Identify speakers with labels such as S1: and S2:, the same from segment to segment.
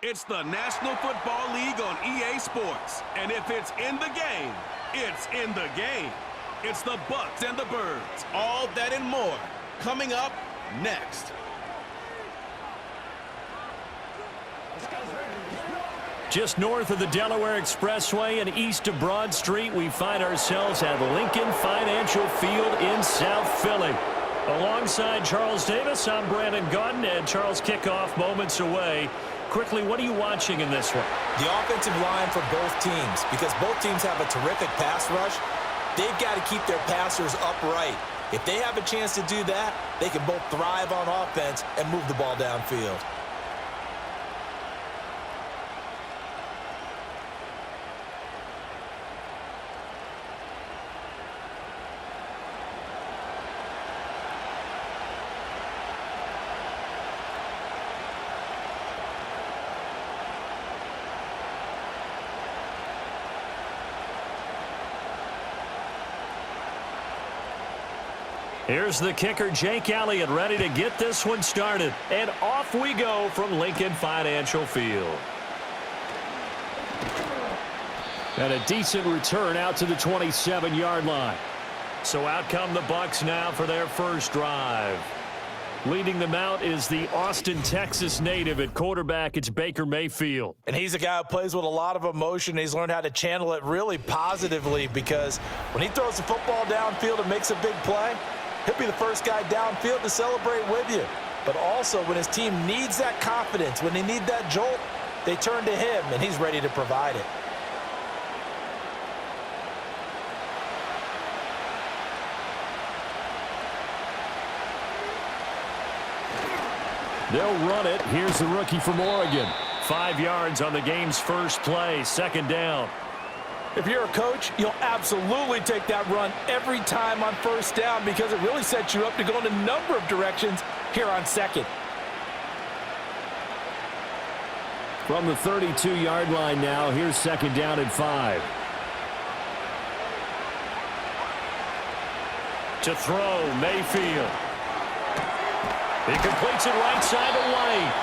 S1: It's the National Football League on EA Sports. And if it's in the game, it's in the game. It's the Bucs and the Birds. All that and more coming up next.
S2: Just north of the Delaware Expressway and east of Broad Street, we find ourselves at Lincoln Financial Field in South Philly. Alongside Charles Davis, I'm Brandon Gaudin, and Charles, kickoff moments away. Quickly, what are you watching in this one?
S3: The offensive line for both teams, because both teams have a terrific pass rush. They've got to keep their passers upright. If they have a chance to do that, they can both thrive on offense and move the ball downfield.
S2: Here's the kicker, Jake Elliott, ready to get this one started. And off we go from Lincoln Financial Field. And a decent return out to the 27-yard line. So out come the Bucs now for their first drive. Leading them out is the Austin, Texas native at quarterback. It's Baker Mayfield.
S3: And he's a guy who plays with a lot of emotion. He's learned how to channel it really positively, because when he throws the football downfield and makes a big play, he'll be the first guy downfield to celebrate with you. But also, when his team needs that confidence, when they need that jolt, they turn to him, and he's ready to provide it.
S2: They'll run it. Here's the rookie from Oregon. 5 yards on the game's first play, second down.
S3: If you're a coach, you'll absolutely take that run every time on first down, because it really sets you up to go in a number of directions here on second.
S2: From the 32-yard line now, here's second down and 5. To throw, Mayfield. He completes it right side to White.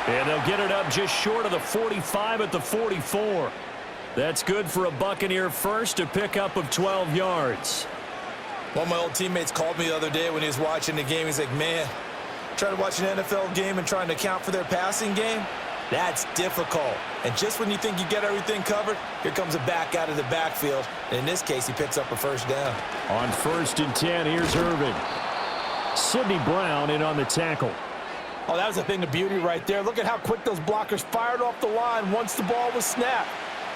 S2: And they'll get it up just short of the 45 at the 44. That's good for a Buccaneer first, a pickup of 12 yards.
S3: One of my old teammates called me the other day when he was watching the game. He's like, man, trying to watch an NFL game and trying to account for their passing game, that's difficult. And just when you think you get everything covered, here comes a back out of the backfield. And in this case, he picks up a first down.
S2: On 1st and 10, here's Irvin. Sidney Brown in on the tackle.
S3: Oh, that was a thing of beauty right there. Look at how quick those blockers fired off the line once the ball was snapped.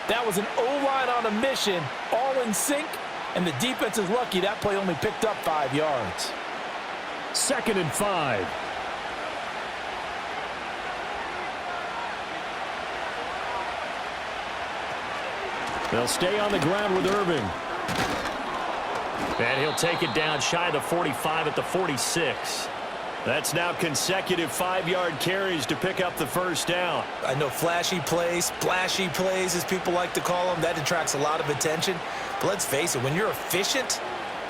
S3: That was an O-line on a mission, all in sync, and the defense is lucky that play only picked up 5 yards.
S2: 2nd and 5. They'll stay on the ground with Irving. And he'll take it down shy of the 45 at the 46. That's now consecutive 5-yard carries to pick up the first down.
S3: I know flashy plays, splashy plays, as people like to call them, that attracts a lot of attention. But let's face it, when you're efficient,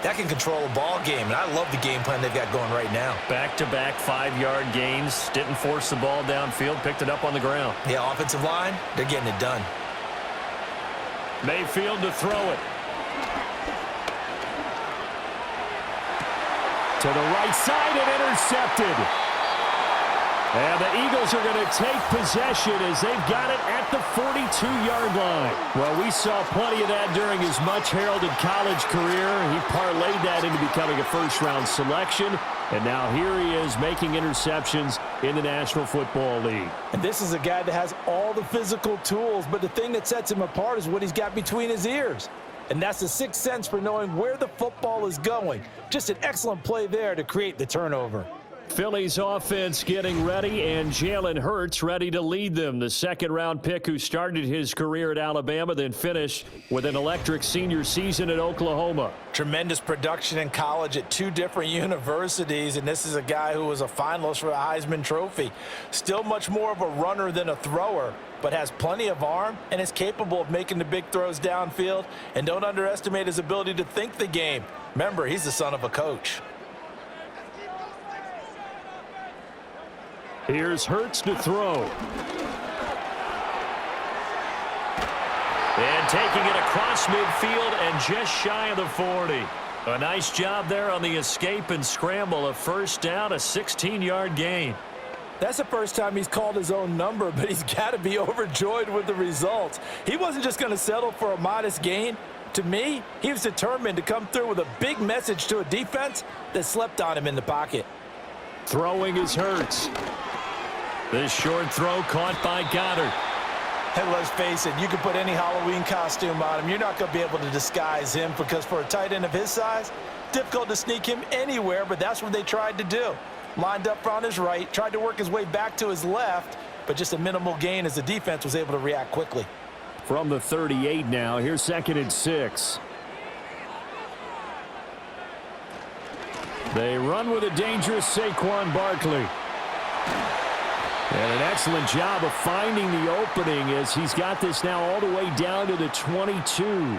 S3: that can control a ball game. And I love the game plan they've got going right now.
S2: Back-to-back 5-yard gains. Didn't force the ball downfield. Picked it up on the ground.
S3: Yeah, offensive line, they're getting it done.
S2: Mayfield to throw it. To the right side and intercepted. And the Eagles are going to take possession as they've got it at the 42-yard line. Well, we saw plenty of that during his much-heralded college career. He parlayed that into becoming a first-round selection. And now here he is making interceptions in the National Football League.
S3: And this is a guy that has all the physical tools, but the thing that sets him apart is what he's got between his ears. And that's the sixth sense for knowing where the football is going. Just an excellent play there to create the turnover.
S2: Philly's offense getting ready, and Jalen Hurts ready to lead them. The second-round pick who started his career at Alabama, then finished with an electric senior season at Oklahoma.
S3: Tremendous production in college at 2 different universities, and this is a guy who was a finalist for the Heisman Trophy. Still much more of a runner than a thrower, but has plenty of arm and is capable of making the big throws downfield. And don't underestimate his ability to think the game. Remember, he's the son of a coach.
S2: Here's Hurts to throw. And taking it across midfield and just shy of the 40. A nice job there on the escape and scramble. A first down, a 16-yard gain.
S3: That's the first time he's called his own number, but he's got to be overjoyed with the results. He wasn't just going to settle for a modest gain. To me, he was determined to come through with a big message to a defense that slept on him in the pocket.
S2: Throwing is Hurts. This short throw caught by Goddard.
S3: And let's face it, you can put any Halloween costume on him. You're not going to be able to disguise him because for a tight end of his size, difficult to sneak him anywhere, but that's what they tried to do. Lined up on his right, tried to work his way back to his left, but just a minimal gain as the defense was able to react quickly.
S2: From the 38 now, here's 2nd and 6. They run with a dangerous Saquon Barkley. And an excellent job of finding the opening as he's got this now all the way down to the 22.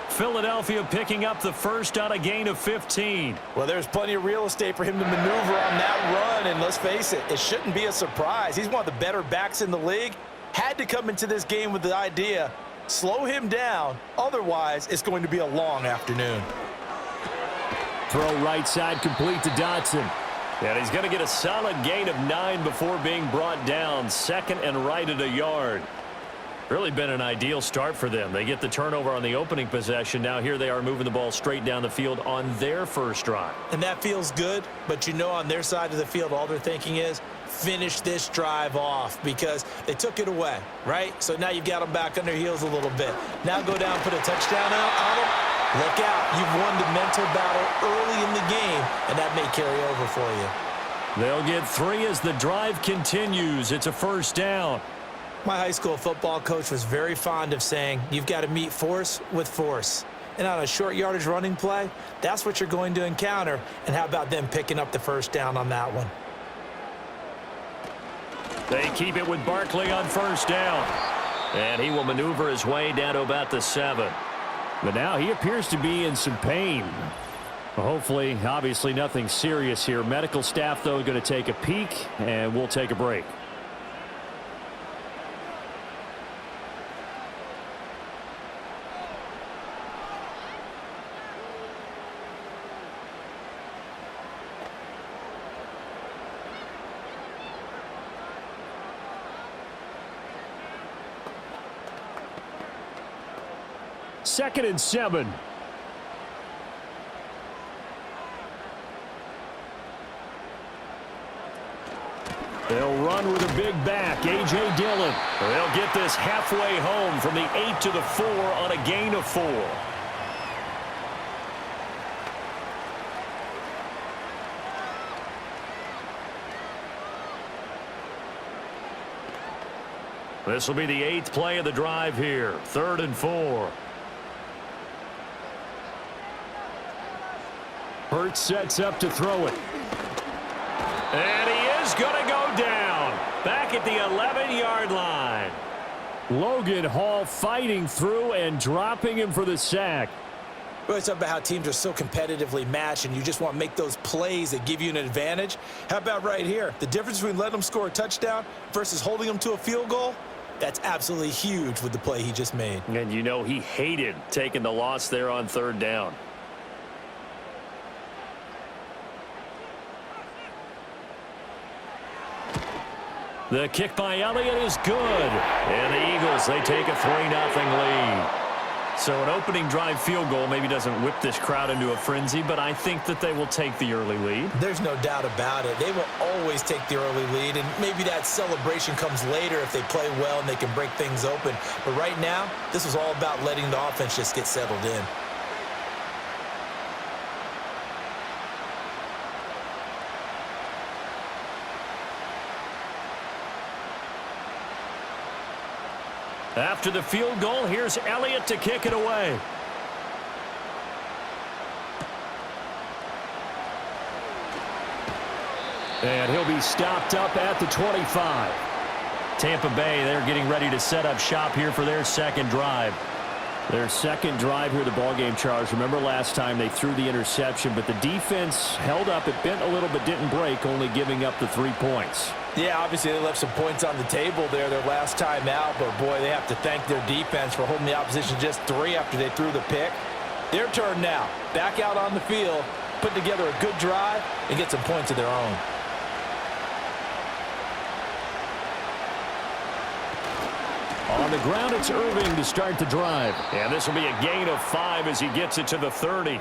S2: Philadelphia picking up the first on a gain of 15.
S3: Well, there's plenty of real estate for him to maneuver on that run, and let's face it, it shouldn't be a surprise. He's one of the better backs in the league. Had to come into this game with the idea, slow him down, otherwise it's going to be a long afternoon.
S2: Throw right side complete to Dotson. And he's going to get a solid gain of 9 before being brought down. 2nd and right at a yard. Really been an ideal start for them. They get the turnover on the opening possession. Now here they are moving the ball straight down the field on their first drive.
S3: And that feels good, but you know on their side of the field all they're thinking is finish this drive off because they took it away, right? So now you've got them back on their heels a little bit. Now go down, put a touchdown out on them. Look out. You've won the mental battle early in the game, and that may carry over for you.
S2: They'll get 3 as the drive continues. It's a first down.
S3: My high school football coach was very fond of saying, you've got to meet force with force. And on a short yardage running play, that's what you're going to encounter. And how about them picking up the first down on that one?
S2: They keep it with Barkley on first down. And he will maneuver his way down to about the 7. But now he appears to be in some pain. Hopefully, obviously nothing serious here. Medical staff, though, going to take a peek, and we'll take a break. Second and 7. They'll run with a big back, A.J. Dillon. They'll get this halfway home from the 8 to the 4 on a gain of 4. This will be the 8th play of the drive here. 3rd and 4. Hurts sets up to throw it. And he is going to go down. Back at the 11-yard line. Logan Hall fighting through and dropping him for the sack.
S3: We always talk about how teams are so competitively matched and you just want to make those plays that give you an advantage. How about right here? The difference between letting them score a touchdown versus holding them to a field goal? That's absolutely huge with the play he just made.
S2: And you know he hated taking the loss there on 3rd down. The kick by Elliott is good. And the Eagles, they take a 3-0 lead. So an opening drive field goal maybe doesn't whip this crowd into a frenzy, but I think that they will take the early lead.
S3: There's no doubt about it. They will always take the early lead, and maybe that celebration comes later if they play well and they can break things open. But right now, this is all about letting the offense just get settled in.
S2: After the field goal, here's Elliott to kick it away. And he'll be stopped up at the 25. Tampa Bay, they're getting ready to set up shop here for their second drive. Their second drive here, the ballgame, Charles. Remember last time they threw the interception, but the defense held up. It bent a little but didn't break, only giving up the 3 points.
S3: Yeah, obviously they left some points on the table there their last time out, but boy, they have to thank their defense for holding the opposition just 3 after they threw the pick. Their turn now. Back out on the field, put together a good drive, and get some points of their own.
S2: On the ground, it's Irving to start the drive. And this will be a gain of 5 as he gets it to the 30.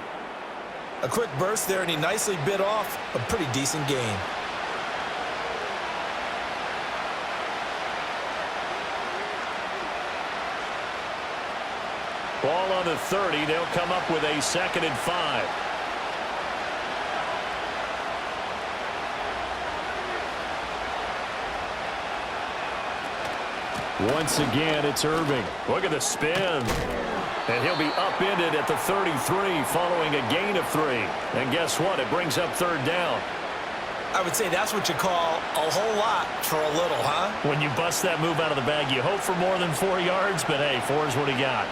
S3: A quick burst there, and he nicely bit off a pretty decent gain.
S2: Ball on the 30. They'll come up with a 2nd and 5. Once again, it's Irving. Look at the spin. And he'll be upended at the 33 following a gain of 3. And guess what? It brings up 3rd down.
S3: I would say that's what you call a whole lot for a little, huh?
S2: When you bust that move out of the bag, you hope for more than 4 yards, but hey, 4 is what he got.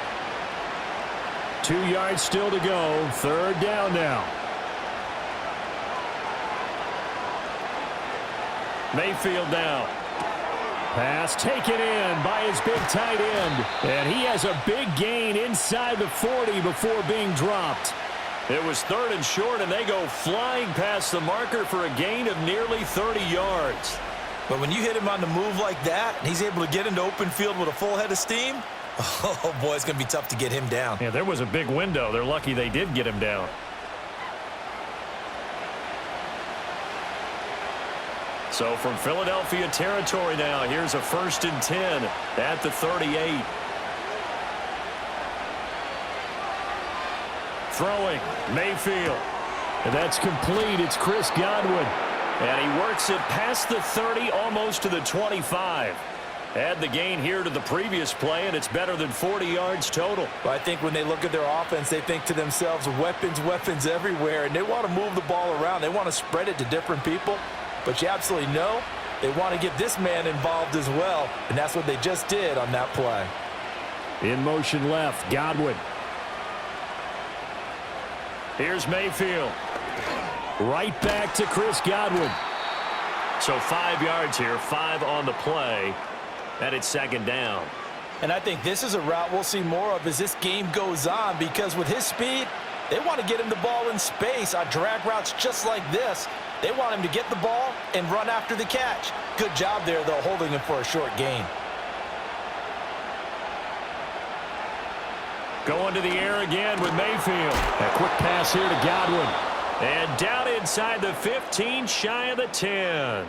S2: 2 yards still to go. 3rd down now. Mayfield now. Pass taken in by his big tight end. And he has a big gain inside the 40 before being dropped. It was 3rd and short, and they go flying past the marker for a gain of nearly 30 yards.
S3: But when you hit him on the move like that, and he's able to get into open field with a full head of steam, oh, boy, it's going to be tough to get him down.
S2: Yeah, there was a big window. They're lucky they did get him down. So from Philadelphia territory now, here's a 1st and 10 at the 38. Throwing, Mayfield. And that's complete. It's Chris Godwin. And he works it past the 30, almost to the 25. Add the gain here to the previous play, and it's better than 40 yards total.
S3: Well, I think when they look at their offense, they think to themselves, weapons, weapons everywhere, and they want to move the ball around. They want to spread it to different people. But you absolutely know they want to get this man involved as well, and that's what they just did on that play.
S2: In motion left, Godwin. Here's Mayfield. Right back to Chris Godwin. So 5 yards here, 5 on the play, and it's 2nd down.
S3: And I think this is a route we'll see more of as this game goes on, because with his speed, they want to get him the ball in space on drag routes just like this. They want him to get the ball and run after the catch. Good job there, though, holding him for a short gain.
S2: Going to the air again with Mayfield. A quick pass here to Godwin. And down inside the 15, shy of the 10.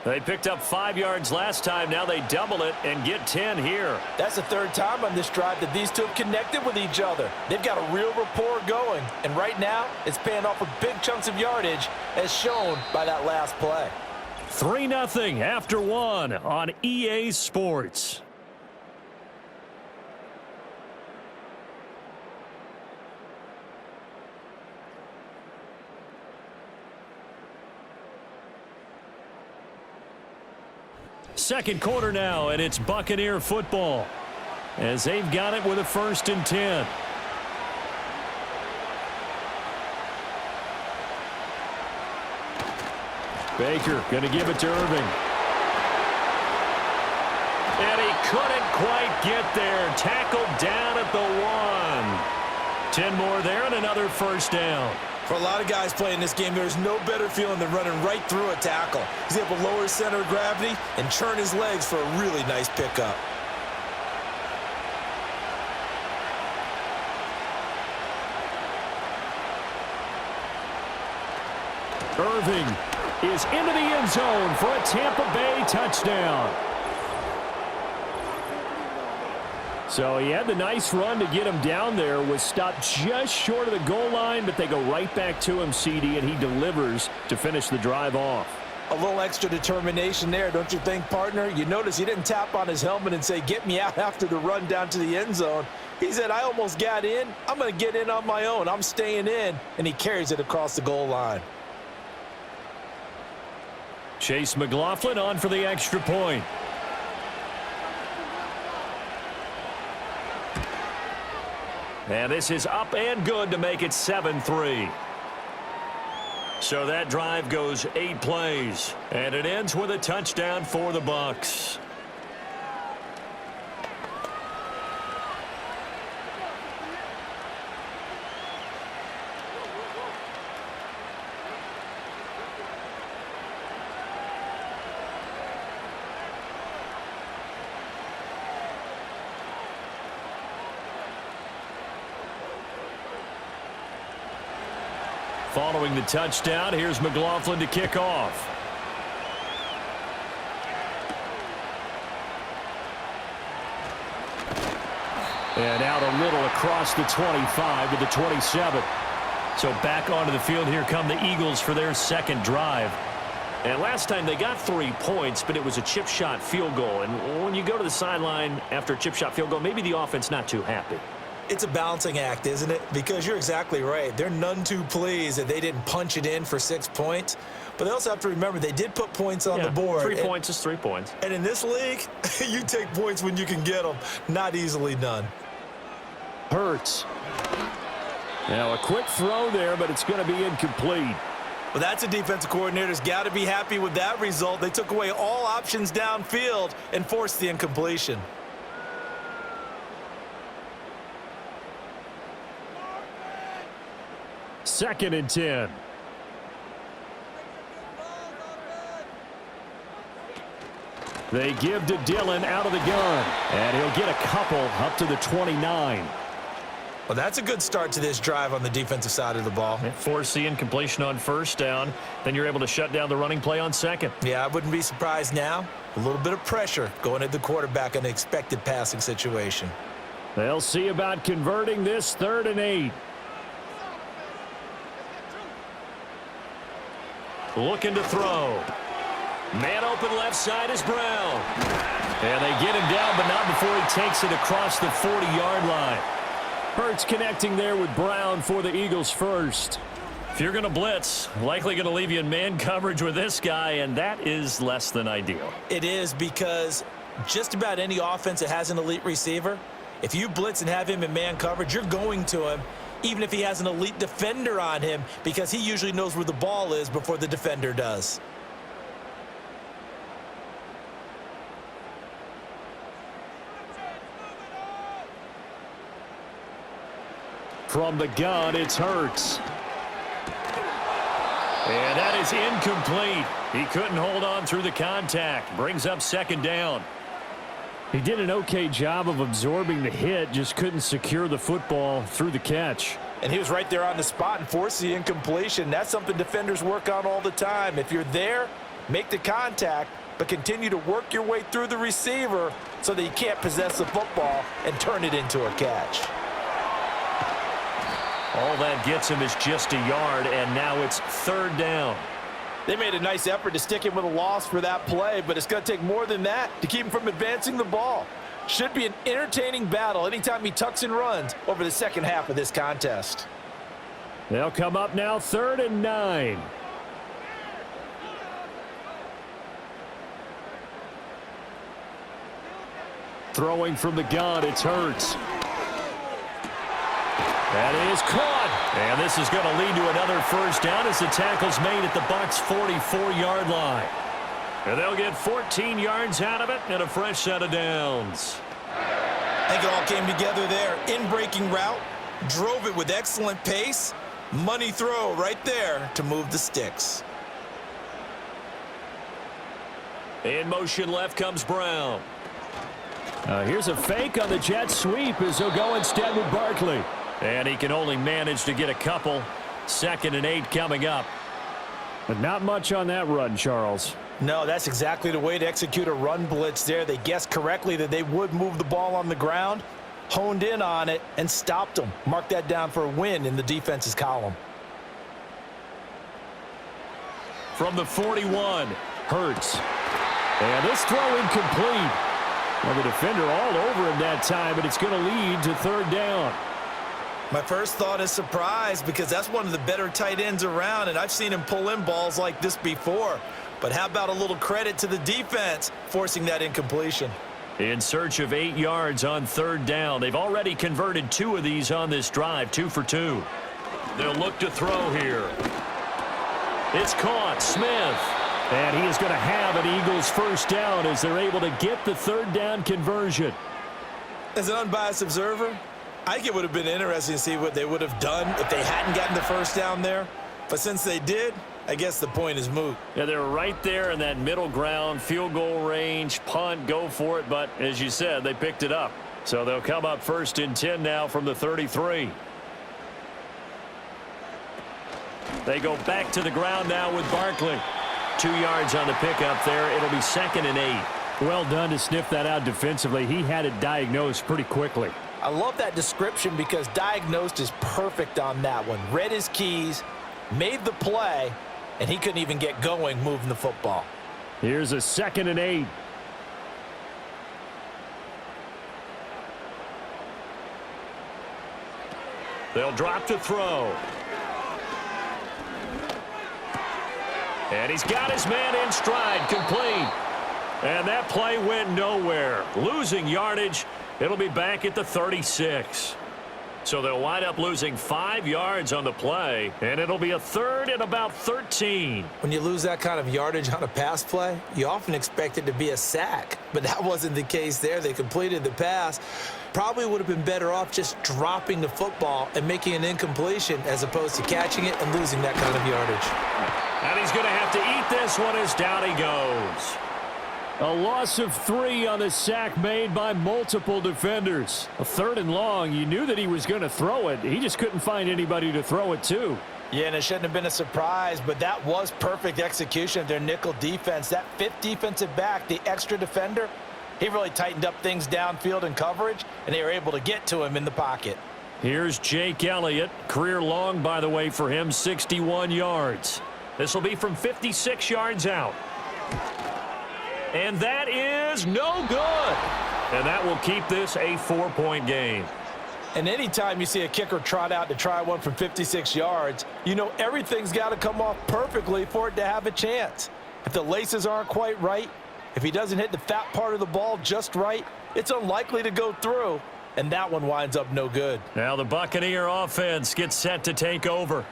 S2: They picked up 5 yards last time. Now they double it and get 10 here.
S3: That's the 3rd time on this drive that these two have connected with each other. They've got a real rapport going. And right now, it's paying off with big chunks of yardage, as shown by that last play.
S2: 3-0 after 1 on EA Sports. Second quarter now, and it's Buccaneer football as they've got it with a 1st and 10. Baker going to give it to Irving. And he couldn't quite get there. Tackled down at the 1. 10 more there and another 1st down.
S3: For a lot of guys playing this game, there's no better feeling than running right through a tackle. He's able to lower his center of gravity and churn his legs for a really nice pickup.
S2: Irving is into the end zone for a Tampa Bay touchdown. So he had the nice run to get him down there, was stopped just short of the goal line, but they go right back to him, CD, and he delivers to finish the drive off.
S3: A little extra determination there, don't you think, partner? You notice he didn't tap on his helmet and say, get me out after the run down to the end zone. He said, I almost got in. I'm going to get in on my own. I'm staying in. And he carries it across the goal line.
S2: Chase McLaughlin on for the extra point. And this is up and good to make it 7-3. So that drive goes 8 plays, and it ends with a touchdown for the Bucs. Following the touchdown, here's McLaughlin to kick off. And out a little across the 25 to the 27. So back onto the field, here come the Eagles for their second drive. And last time they got 3 points, but it was a chip shot field goal. And when you go to the sideline after a chip shot field goal, maybe the offense not too happy.
S3: It's a balancing act, isn't it? Because you're exactly right. They're none too pleased that they didn't punch it in for 6 points. But they also have to remember they did put points on the board.
S2: 3 points is 3 points.
S3: And in this league, you take points when you can get them. Not easily done.
S2: Hurts. Now a quick throw there, but it's going to be incomplete.
S3: Well, that's a defensive coordinator's got to be happy with that result. They took away all options downfield and forced the incompletion.
S2: Second and 10. They give to Dillon out of the gun. And he'll get a couple up to the 29.
S3: Well, that's a good start to this drive on the defensive side of the ball.
S2: Force the incompletion on first down. Then you're able to shut down the running play on second.
S3: Yeah, I wouldn't be surprised now. A little bit of pressure going at the quarterback in an expected passing situation.
S2: They'll see about converting this 3rd and 8. Looking to throw. Man open left side is Brown. And they get him down, but not before he takes it across the 40-yard line. Hurts connecting there with Brown for the Eagles first. If you're going to blitz, likely going to leave you in man coverage with this guy, and that is less than ideal.
S3: It is, because just about any offense that has an elite receiver, if you blitz and have him in man coverage, you're going to him, even if he has an elite defender on him, because he usually knows where the ball is before the defender does.
S2: From the gun, it's Hurts. And that is incomplete. He couldn't hold on through the contact. Brings up second down. He did an okay job of absorbing the hit, just couldn't secure the football through the catch.
S3: And he was right there on the spot and forced the incompletion. That's something defenders work on all the time. If you're there, make the contact, but continue to work your way through the receiver so that you can't possess the football and turn it into a catch.
S2: All that gets him is just a yard, and now it's 3rd down.
S3: They made a nice effort to stick him with a loss for that play, but it's going to take more than that to keep him from advancing the ball. Should be an entertaining battle anytime he tucks and runs over the second half of this contest.
S2: They'll come up now 3rd and 9. Throwing from the gun, it's Hurts. That is caught. And this is going to lead to another first down as the tackle's made at the Bucs' 44-yard line. And they'll get 14 yards out of it and a fresh set of downs.
S3: I think it all came together there. In-breaking route, drove it with excellent pace. Money throw right there to move the sticks.
S2: In motion left comes Brown. Here's a fake on the jet sweep as he'll go instead with Barkley. And he can only manage to get a couple. 2nd and 8 coming up. But not much on that run, Charles.
S3: No, that's exactly the way to execute a run blitz there. They guessed correctly that they would move the ball on the ground, honed in on it, and stopped them. Mark that down for a win in the defense's column.
S2: From the 41, Hurts. And this throw incomplete. Well, the defender all over him that time, but it's going to lead to 3rd down.
S3: My first thought is surprise, because that's one of the better tight ends around, and I've seen him pull in balls like this before. But how about a little credit to the defense forcing that incompletion?
S2: In search of 8 yards on 3rd down. They've already converted 2 of these on this drive, 2 for 2. They'll look to throw here. It's caught. Smith. And he is going to have an Eagles first down as they're able to get the third down conversion.
S3: As an unbiased observer, I think it would have been interesting to see what they would have done if they hadn't gotten the first down there. But since they did, I guess the point is moot.
S2: Yeah, they're right there in that middle ground, field goal range, punt, go for it. But as you said, they picked it up. So they'll come up 1st and 10 now from the 33. They go back to the ground now with Barkley. 2 yards on the pickup there. It'll be 2nd and 8. Well done to sniff that out defensively. He had it diagnosed pretty quickly.
S3: I love that description because diagnosed is perfect on that one. Read his keys, made the play, and he couldn't even get going moving the football.
S2: Here's a 2nd and 8. They'll drop to throw. And he's got his man in stride, complete. And that play went nowhere. Losing yardage. It'll be back at the 36. So they'll wind up losing 5 yards on the play, and it'll be a 3rd and about 13.
S3: When you lose that kind of yardage on a pass play, you often expect it to be a sack. But that wasn't the case there. They completed the pass. Probably would have been better off just dropping the football and making an incompletion as opposed to catching it and losing that kind of yardage.
S2: And he's going to have to eat this one as down he goes. A loss of 3 on the sack made by multiple defenders. A 3rd and long. You knew that he was going to throw it. He just couldn't find anybody to throw it to.
S3: Yeah, and it shouldn't have been a surprise, but that was perfect execution of their nickel defense. That 5th defensive back, the extra defender, he really tightened up things downfield in coverage, and they were able to get to him in the pocket.
S2: Here's Jake Elliott. Career long, by the way, for him, 61 yards. This will be from 56 yards out. And that is no good. And that will keep this a 4-point game.
S3: And anytime you see a kicker trot out to try one from 56 yards, you know everything's got to come off perfectly for it to have a chance. If the laces aren't quite right, if he doesn't hit the fat part of the ball just right, it's unlikely to go through. And that one winds up no good.
S2: Now the Buccaneer offense gets set to take over.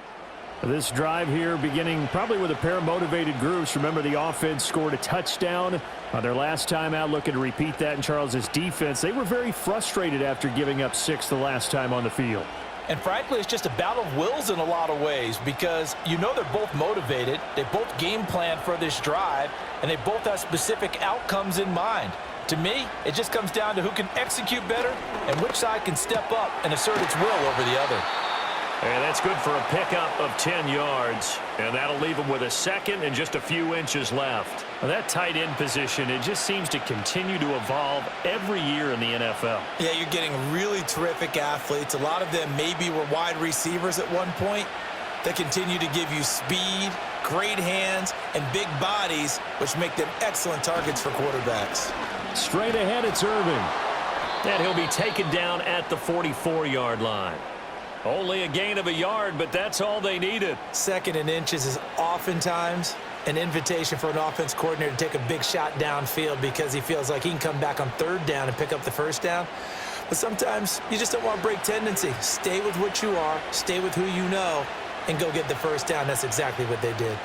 S2: This drive here beginning probably with a pair of motivated groups. Remember, the offense scored a touchdown on their last time out, looking to repeat that in Charles's defense. They were very frustrated after giving up 6 the last time on the field.
S3: And frankly, it's just a battle of wills in a lot of ways because you know they're both motivated. They both game plan for this drive, and they both have specific outcomes in mind. To me, it just comes down to who can execute better and which side can step up and assert its will over the other.
S2: And that's good for a pickup of 10 yards. And that'll leave him with a 2nd and just a few inches left. Now that tight end position, it just seems to continue to evolve every year in the NFL.
S3: Yeah, you're getting really terrific athletes. A lot of them maybe were wide receivers at one point. They continue to give you speed, great hands, and big bodies, which make them excellent targets for quarterbacks.
S2: Straight ahead, it's Irving. And he'll be taken down at the 44-yard line. Only a gain of a yard, but that's all they needed.
S3: 2nd and inches is oftentimes an invitation for an offense coordinator to take a big shot downfield because he feels like he can come back on 3rd down and pick up the first down. But sometimes you just don't want to break tendency. Stay with what you are, stay with who you know, and go get the first down. That's exactly what they did.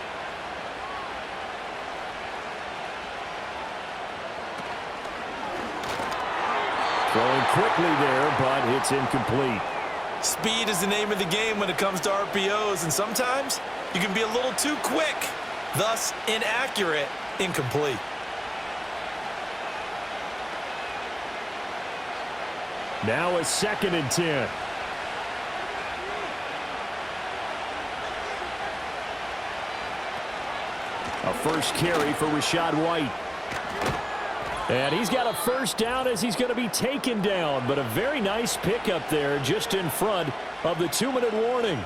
S2: Throwing quickly there, but it's incomplete.
S3: Speed is the name of the game when it comes to RPOs, and sometimes you can be a little too quick, thus inaccurate, incomplete.
S2: Now a 2nd and 10. A first carry for Rachaad White. And he's got a first down as he's going to be taken down. But a very nice pickup there just in front of the 2-minute warning.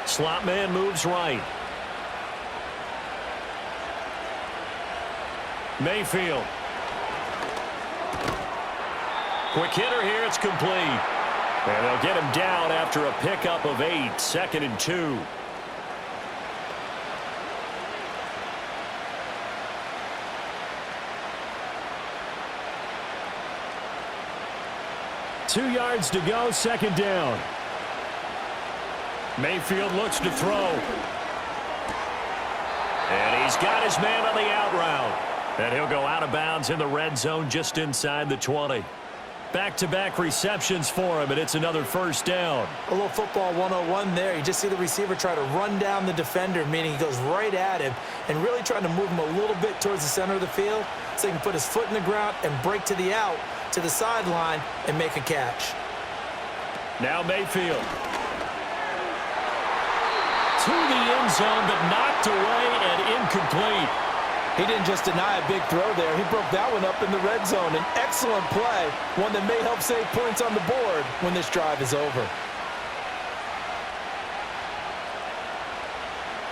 S2: Slot man moves right. Mayfield. Quick hitter here, it's complete. And they'll get him down after a pickup of 8, 2nd and 2. 2 yards to go, second down. Mayfield looks to throw. And he's got his man on the out route. And he'll go out of bounds in the red zone just inside the 20. Back-to-back receptions for him, and it's another first down.
S3: A little football 101 there. You just see the receiver try to run down the defender, meaning he goes right at him and really trying to move him a little bit towards the center of the field so he can put his foot in the ground and break to the out, to the sideline, and make a catch.
S2: Now Mayfield. To the end zone, but knocked away and incomplete.
S3: He didn't just deny a big throw there. He broke that one up in the red zone. An excellent play, one that may help save points on the board when this drive is over.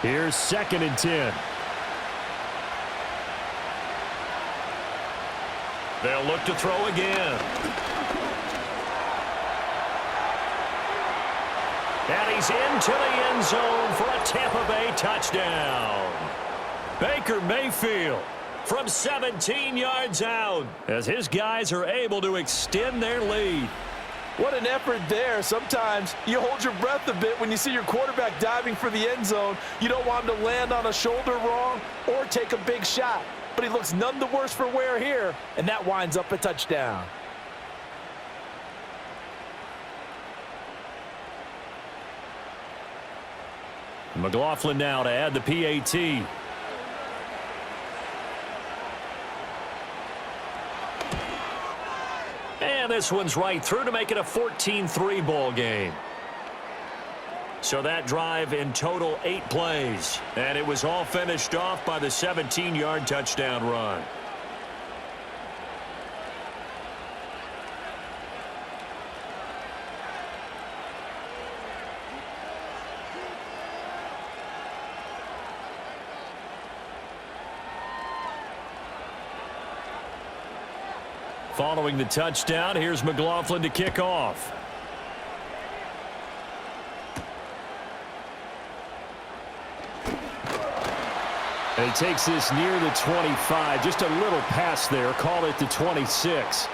S2: Here's 2nd and 10. They'll look to throw again. And he's into the end zone for a Tampa Bay touchdown. Baker Mayfield from 17 yards out as his guys are able to extend their lead.
S3: What an effort there. Sometimes you hold your breath a bit when you see your quarterback diving for the end zone. You don't want him to land on a shoulder wrong or take a big shot. But he looks none the worse for wear here, and that winds up a touchdown.
S2: McLaughlin now to add the PAT. And this one's right through to make it a 14-3 ball game. So that drive in total 8 plays. And it was all finished off by the 17-yard touchdown run. Following the touchdown, here's McLaughlin to kick off. And he takes this near the 25. Just a little pass there. Call it the 26.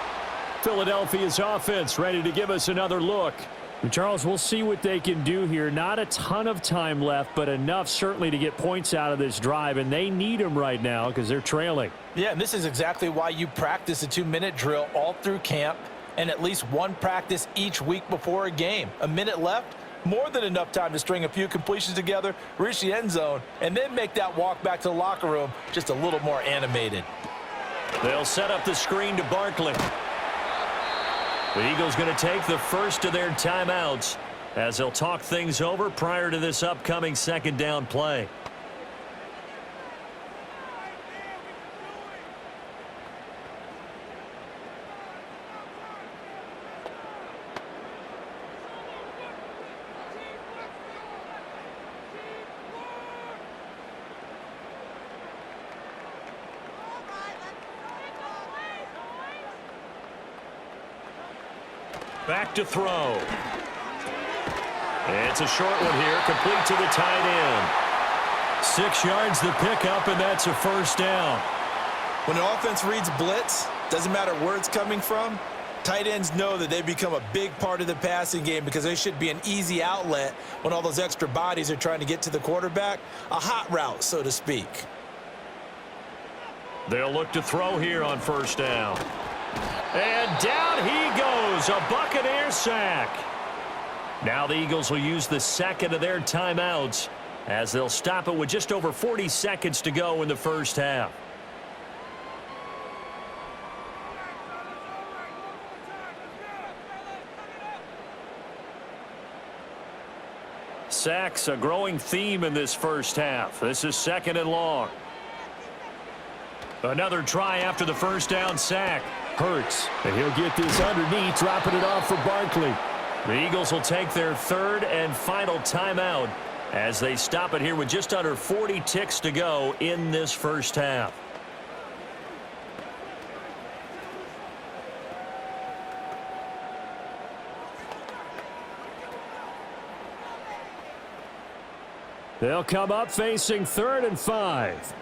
S2: Philadelphia's offense ready to give us another look. And Charles, we'll see what they can do here. Not a ton of time left, but enough certainly to get points out of this drive. And they need them right now because they're trailing.
S3: Yeah, and this is exactly why you practice a 2-minute drill all through camp and at least one practice each week before a game. A minute left, more than enough time to string a few completions together, reach the end zone, and then make that walk back to the locker room just a little more animated.
S2: They'll set up the screen to Barkley. The Eagles going to take the first of their timeouts as they'll talk things over prior to this upcoming second down play. Back to throw. It's a short one here, complete to the tight end. 6 yards the pickup, and that's a first down.
S3: When an offense reads blitz, doesn't matter where it's coming from, tight ends know that they become a big part of the passing game because they should be an easy outlet when all those extra bodies are trying to get to the quarterback. A hot route, so to speak.
S2: They'll look to throw here on first down. And down he goes, a Buccaneer sack. Now the Eagles will use the second of their timeouts as they'll stop it with just over 40 seconds to go in the first half. Sacks, a growing theme in this first half. This is 2nd and long. Another try after the first down sack. Hurts, and he'll get this underneath, dropping it off for Barkley. The Eagles will take their third and final timeout as they stop it here with just under 40 ticks to go in this first half. They'll come up facing 3rd and 5.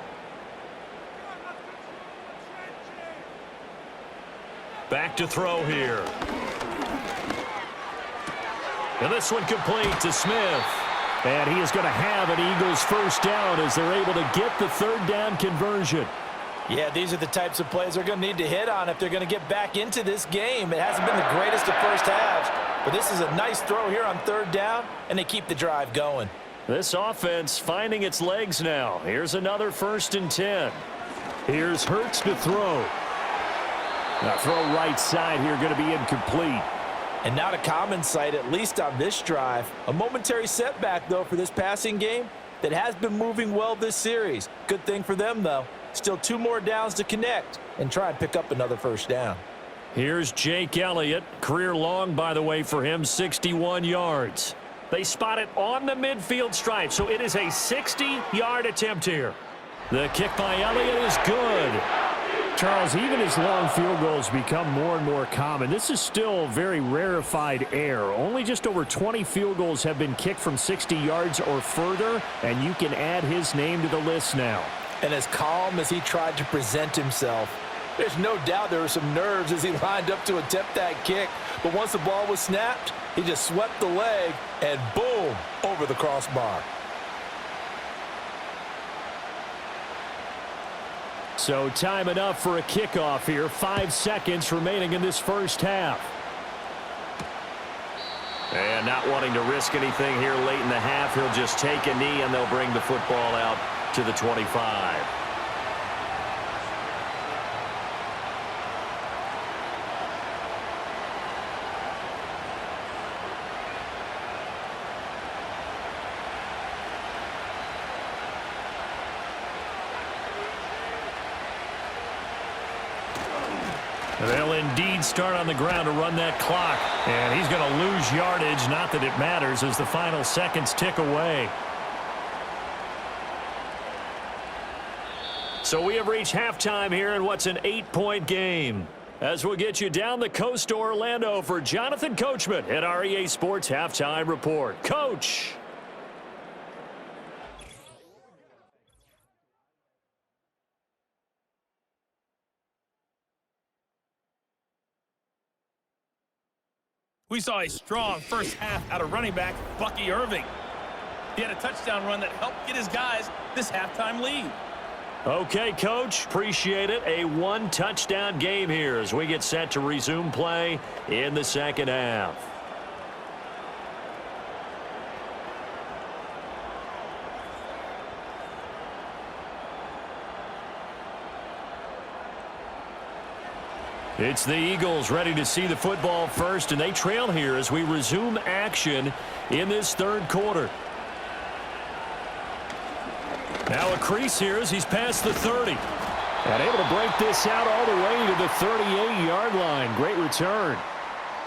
S2: Back to throw here. And this one complete to Smith. And he is going to have an Eagles first down as they're able to get the third down conversion.
S3: Yeah, these are the types of plays they're going to need to hit on if they're going to get back into this game. It hasn't been the greatest of first halves, but this is a nice throw here on third down, and they keep the drive going.
S2: This offense finding its legs now. Here's another 1st and 10. Here's Hurts to throw. Now throw right side here, going to be incomplete.
S3: And not a common sight, at least on this drive. A momentary setback, though, for this passing game that has been moving well this series. Good thing for them, though. Still 2 more downs to connect and try and pick up another first down.
S2: Here's Jake Elliott. Career long, by the way, for him, 61 yards. They spot it on the midfield stripe, so it is a 60-yard attempt here. The kick by Elliott is good. Charles, even as long field goals become more and more common, this is still very rarefied air. Only just over 20 field goals have been kicked from 60 yards or further, and you can add his name to the list now.
S3: And as calm as he tried to present himself, there's no doubt there were some nerves as he lined up to attempt that kick. But once the ball was snapped, he just swept the leg and boom, over the crossbar.
S2: So time enough for a kickoff here. 5 seconds remaining in this first half. And not wanting to risk anything here late in the half, he'll just take a knee and they'll bring the football out to the 25. They'll indeed start on the ground to run that clock. And he's going to lose yardage. Not that it matters as the final seconds tick away. So we have reached halftime here in what's an 8-point game. As we'll get you down the coast to Orlando for Jonathan Coachman at our EA Sports Halftime Report. Coach.
S4: We saw a strong first half out of running back Bucky Irving. He had a touchdown run that helped get his guys this halftime lead.
S2: Okay, Coach, appreciate it. A 1-touchdown game here as we get set to resume play in the second half. It's the Eagles ready to see the football first, and they trail here as we resume action in this third quarter. Now a crease here as he's past the 30. And able to break this out all the way to the 38-yard line. Great return.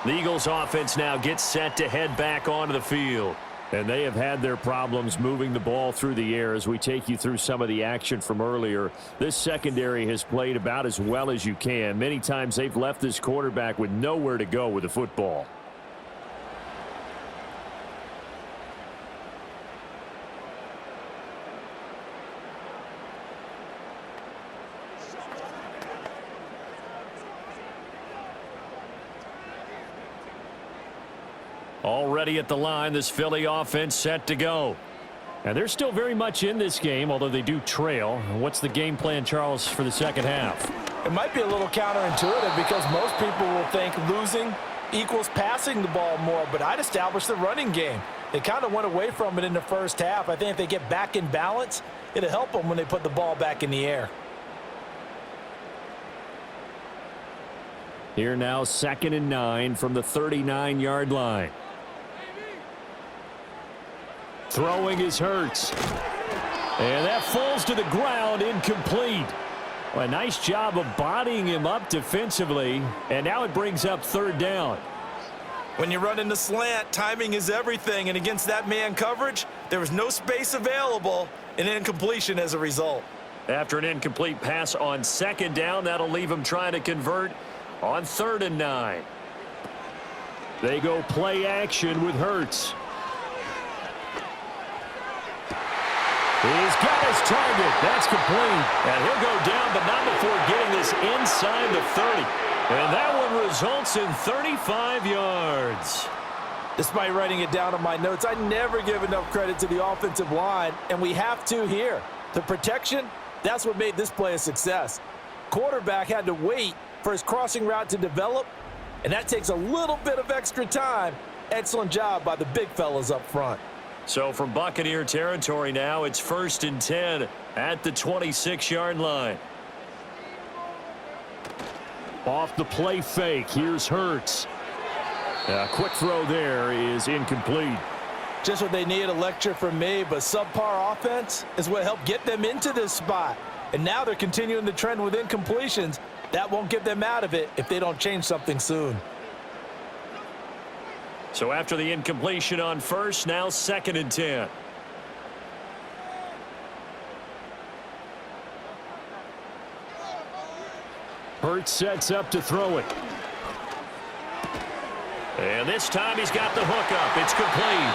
S2: The Eagles offense now gets set to head back onto the field. And they have had their problems moving the ball through the air as we take you through some of the action from earlier. This secondary has played about as well as you can. Many times they've left this quarterback with nowhere to go with the football. Already at the line, this Philly offense set to go. And they're still very much in this game, although they do trail. What's the game plan, Charles, for the second half?
S3: It might be a little counterintuitive because most people will think losing equals passing the ball more, but I'd establish the running game. They kind of went away from it in the first half. I think if they get back in balance, it'll help them when they put the ball back in the air.
S2: Here now, 2nd and 9 from the 39-yard line. Throwing is Hurts. And that falls to the ground, incomplete. Well, a nice job of bodying him up defensively. And now it brings up third down.
S3: When you run in the slant, timing is everything. And against that man coverage, there was no space available, and incompletion as a result.
S2: After an incomplete pass on 2nd down, that'll leave him trying to convert on 3rd and 9. They go play action with Hurts. He's got his target. That's complete. And he'll go down, but not before getting this inside the 30. And that one results in 35 yards.
S3: Despite writing it down on my notes, I never give enough credit to the offensive line, and we have to here. The protection, that's what made this play a success. Quarterback had to wait for his crossing route to develop, and that takes a little bit of extra time. Excellent job by the big fellas up front.
S2: So from Buccaneer territory now, it's 1st and 10 at the 26-yard line. Off the play fake, here's Hurts. A quick throw there is incomplete.
S3: Just what they need, a lecture from me, but subpar offense is what helped get them into this spot. And now they're continuing the trend with incompletions. That won't get them out of it if they don't change something soon.
S2: So after the incompletion on first, now 2nd and 10. Hurts sets up to throw it. And this time he's got the hook up. It's complete.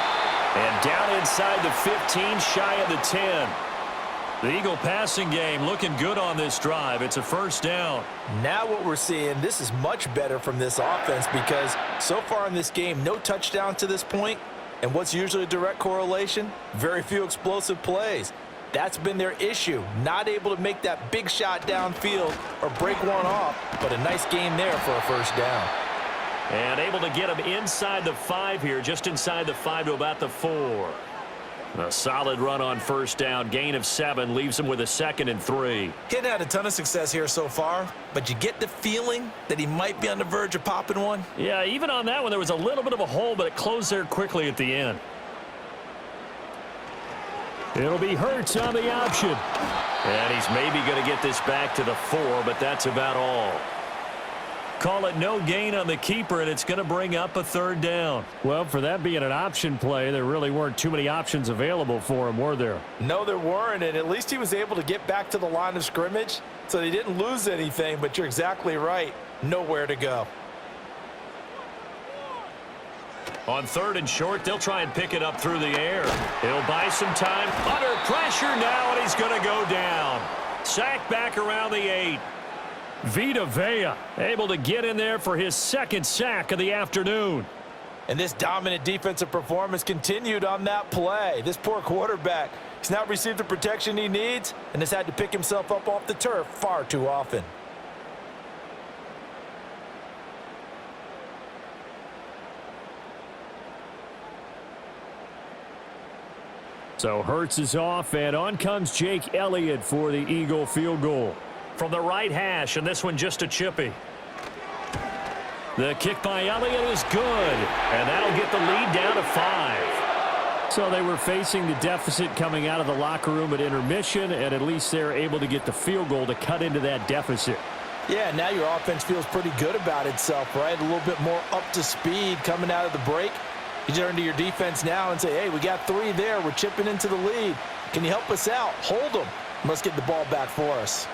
S2: And down inside the 15, shy of the 10. The Eagle passing game looking good on this drive. It's a 1st down.
S3: Now what we're seeing, this is much better from this offense because so far in this game, no touchdown to this point. And what's usually a direct correlation? Very few explosive plays. That's been their issue. Not able to make that big shot downfield or break one off, but a nice game there for a 1st down.
S2: And able to get him inside the 5 here, just inside the 5 to about the 4. A solid run on 1st down, gain of 7, leaves him with a 2nd and 3.
S3: Kid had a ton of success here so far, but you get the feeling that he might be on the verge of popping one.
S2: Yeah, even on that one, there was a little bit of a hole, but it closed there quickly at the end. It'll be Hurts on the option. And he's maybe going to get this back to the 4, but that's about all. Call it no gain on the keeper, and it's going to bring up a 3rd down. Well, for that being an option play, there really weren't too many options available for him, were there?
S3: No, there weren't, and at least he was able to get back to the line of scrimmage, so they didn't lose anything, but you're exactly right. Nowhere to go.
S2: On 3rd and short, they'll try and pick it up through the air. He'll buy some time. Under pressure now, and he's going to go down. Sacked back around the 8. Vita Vea able to get in there for his 2nd sack of the afternoon.
S3: And this dominant defensive performance continued on that play. This poor quarterback, he's not received the protection he needs and has had to pick himself up off the turf far too often.
S2: So Hurts is off, and on comes Jake Elliott for the Eagle field goal. From the right hash, and this one just a chippy. The kick by Elliott is good, and that'll get the lead down to 5. So they were facing the deficit coming out of the locker room at intermission, and at least they're able to get the field goal to cut into that deficit.
S3: Yeah, now your offense feels pretty good about itself, right? A little bit more up to speed coming out of the break. You turn to your defense now and say, hey, we got 3 there. We're chipping into the lead. Can you help us out? Hold them. Let's get the ball back for us.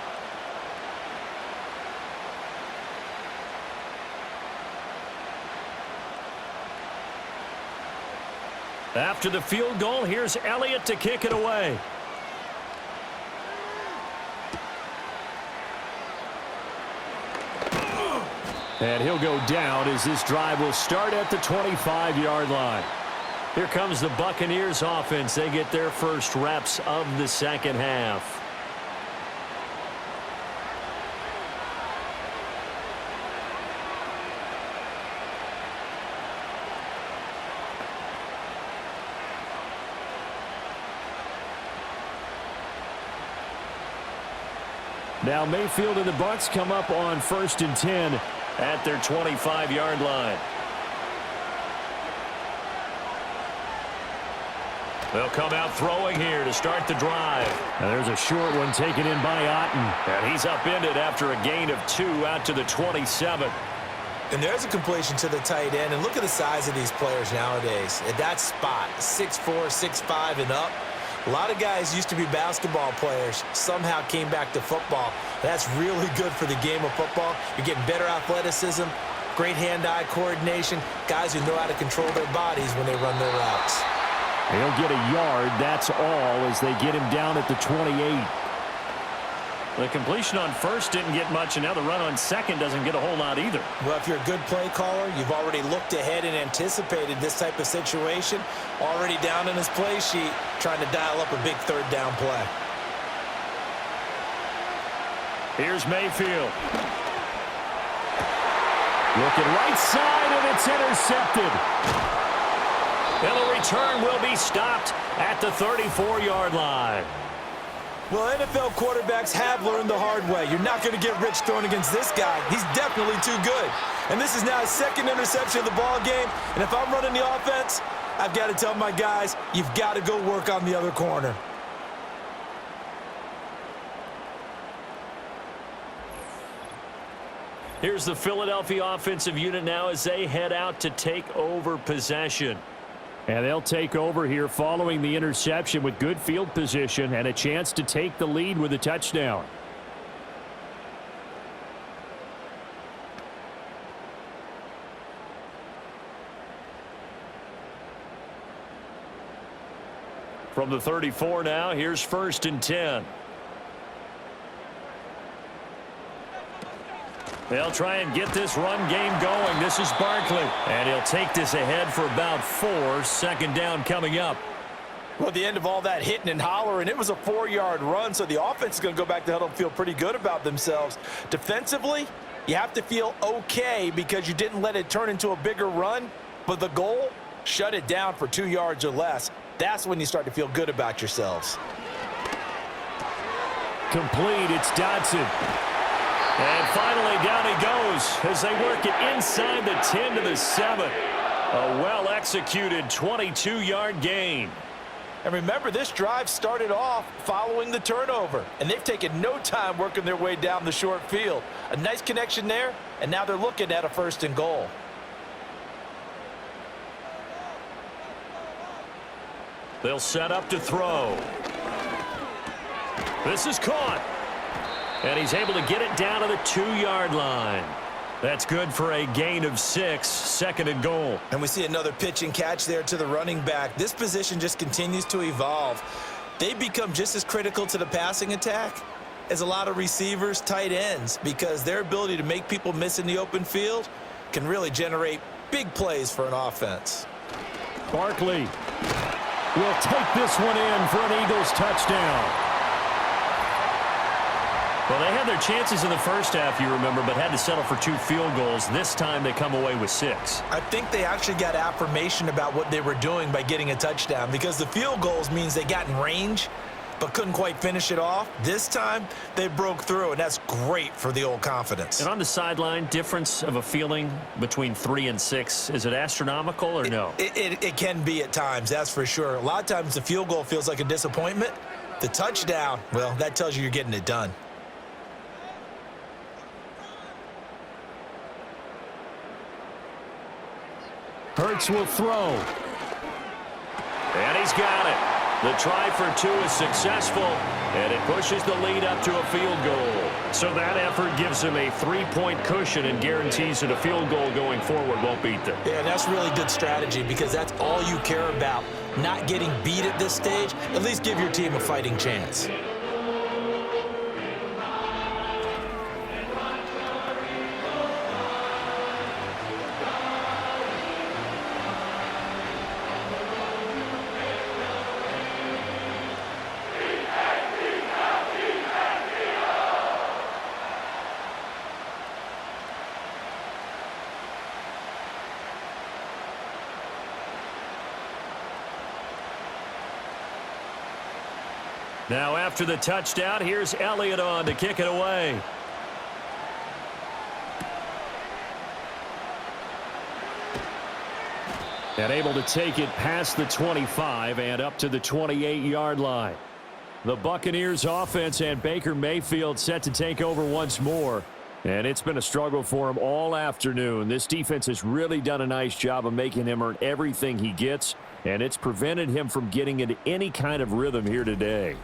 S2: After the field goal, here's Elliott to kick it away. And he'll go down as this drive will start at the 25-yard line. Here comes the Buccaneers offense. They get their first reps of the 2nd half. Now Mayfield and the Bucs come up on 1st and 10 at their 25-yard line. They'll come out throwing here to start the drive. And there's a short one taken in by Otten. And he's upended after a gain of 2 out to the 27.
S3: And there's a completion to the tight end. And look at the size of these players nowadays. At that spot, 6'4", 6'5", and up. A lot of guys used to be basketball players, somehow came back to football. That's really good for the game of football. You're getting better athleticism, great hand-eye coordination, guys who know how to control their bodies when they run their routes.
S2: He'll get a yard, that's all, as they get him down at the 28. The completion on first didn't get much, and now the run on second doesn't get a whole lot either.
S3: Well, if you're a good play caller, you've already looked ahead and anticipated this type of situation. Already down in his play sheet, trying to dial up a big third down play.
S2: Here's Mayfield. Looking right side, and it's intercepted. And the return will be stopped at the 34-yard line.
S3: Well, NFL quarterbacks have learned the hard way. You're not going to get rich throwing against this guy. He's definitely too good. And this is now his second interception of the ball game. And if I'm running the offense, I've got to tell my guys, you've got to go work on the other corner.
S2: Here's the Philadelphia offensive unit now as they head out to take over possession. And they'll take over here following the interception with good field position and a chance to take the lead with a touchdown. From the 34 now, here's 1st and 10. They'll try and get this run game going. This is Barkley. And he'll take this ahead for about 4. 2nd down coming up.
S3: Well, at the end of all that hitting and hollering, it was a 4-yard run, so the offense is going to go back to huddle and feel pretty good about themselves. Defensively, you have to feel okay because you didn't let it turn into a bigger run, but the goal, shut it down for 2 yards or less. That's when you start to feel good about yourselves.
S2: Complete, it's Dodson. And finally, down he goes as they work it inside the 10 to the 7. A well-executed 22-yard gain.
S3: And remember, this drive started off following the turnover, and they've taken no time working their way down the short field. A nice connection there, and now they're looking at a 1st and goal.
S2: They'll set up to throw. This is caught. And he's able to get it down to the 2-yard line. That's good for a gain of 6, 2nd and goal.
S3: And we see another pitch and catch there to the running back. This position just continues to evolve. They become just as critical to the passing attack as a lot of receivers, tight ends, because their ability to make people miss in the open field can really generate big plays for an offense.
S2: Barkley will take this one in for an Eagles touchdown. Well, they had their chances in the first half, you remember, but had to settle for 2 field goals. This time they come away with 6.
S3: I think they actually got affirmation about what they were doing by getting a touchdown, because the field goals means they got in range but couldn't quite finish it off. This time they broke through, and that's great for the old confidence.
S2: And on the sideline, difference of a feeling between 3 and 6, is it astronomical or no?
S3: It can be at times, that's for sure. A lot of times the field goal feels like a disappointment. The touchdown, well, that tells you you're getting it done.
S2: Hurts will throw. And he's got it. The try for 2 is successful, and it pushes the lead up to a field goal. So that effort gives him a 3-point cushion and guarantees that a field goal going forward won't beat them.
S3: Yeah, and that's really good strategy because that's all you care about. Not getting beat at this stage, at least give your team a fighting chance.
S2: Now after the touchdown, here's Elliott on to kick it away. And able to take it past the 25 and up to the 28-yard line. The Buccaneers offense and Baker Mayfield set to take over once more. And it's been a struggle for him all afternoon. This defense has really done a nice job of making him earn everything he gets, and it's prevented him from getting into any kind of rhythm here today.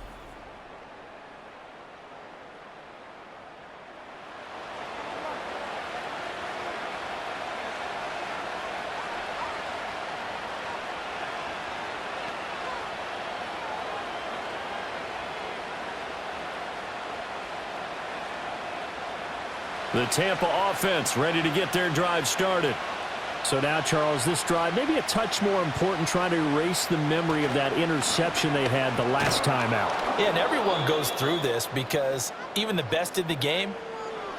S2: The Tampa offense ready to get their drive started. So now, Charles, this drive maybe a touch more important, trying to erase the memory of that interception they had the last time out.
S3: Yeah, and everyone goes through this because even the best in the game,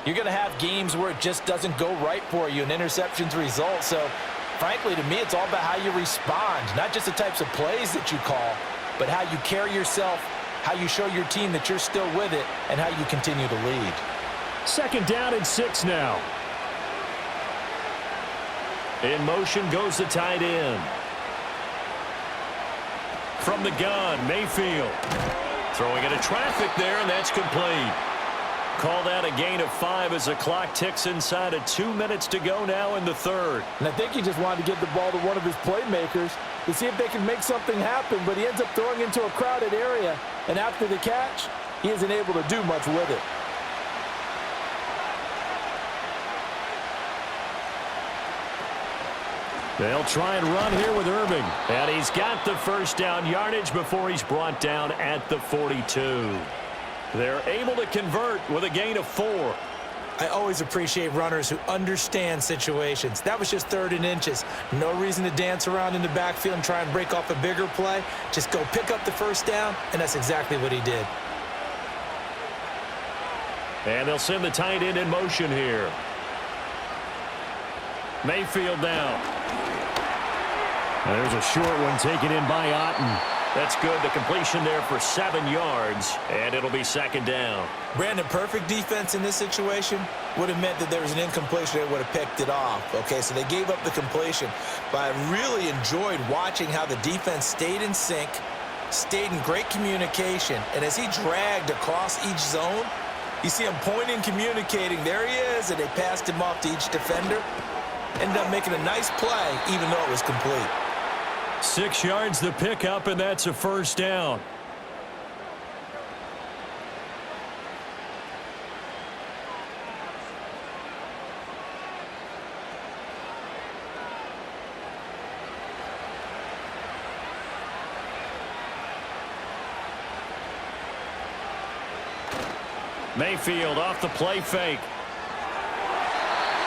S3: you're going to have games where it just doesn't go right for you and interceptions result. So, frankly, to me, it's all about how you respond, not just the types of plays that you call, but how you carry yourself, how you show your team that you're still with it, and how you continue to lead.
S2: 2nd down and 6 now. In motion goes the tight end. From the gun, Mayfield. Throwing into traffic there, and that's complete. Call that a gain of 5 as the clock ticks inside of 2 minutes to go now in the 3rd.
S3: And I think he just wanted to give the ball to one of his playmakers to see if they can make something happen, but he ends up throwing into a crowded area, and after the catch, he isn't able to do much with it.
S2: They'll try and run here with Irving. And he's got the first down yardage before he's brought down at the 42. They're able to convert with a gain of 4.
S3: I always appreciate runners who understand situations. That was just 3rd and inches. No reason to dance around in the backfield and try and break off a bigger play. Just go pick up the first down, and that's exactly what he did.
S2: And they'll send the tight end in motion here. Mayfield now. There's a short one taken in by Otten. That's good. The completion there for 7 yards, and it'll be 2nd down.
S3: Brandon, perfect defense in this situation would have meant that there was an incompletion. They would have picked it off. Okay, so they gave up the completion. But I really enjoyed watching how the defense stayed in sync, stayed in great communication, and as he dragged across each zone, you see him pointing, communicating. There he is, and they passed him off to each defender. Ended up making a nice play, even though it was complete.
S2: 6 yards the pickup, and that's a first down. Mayfield off the play fake.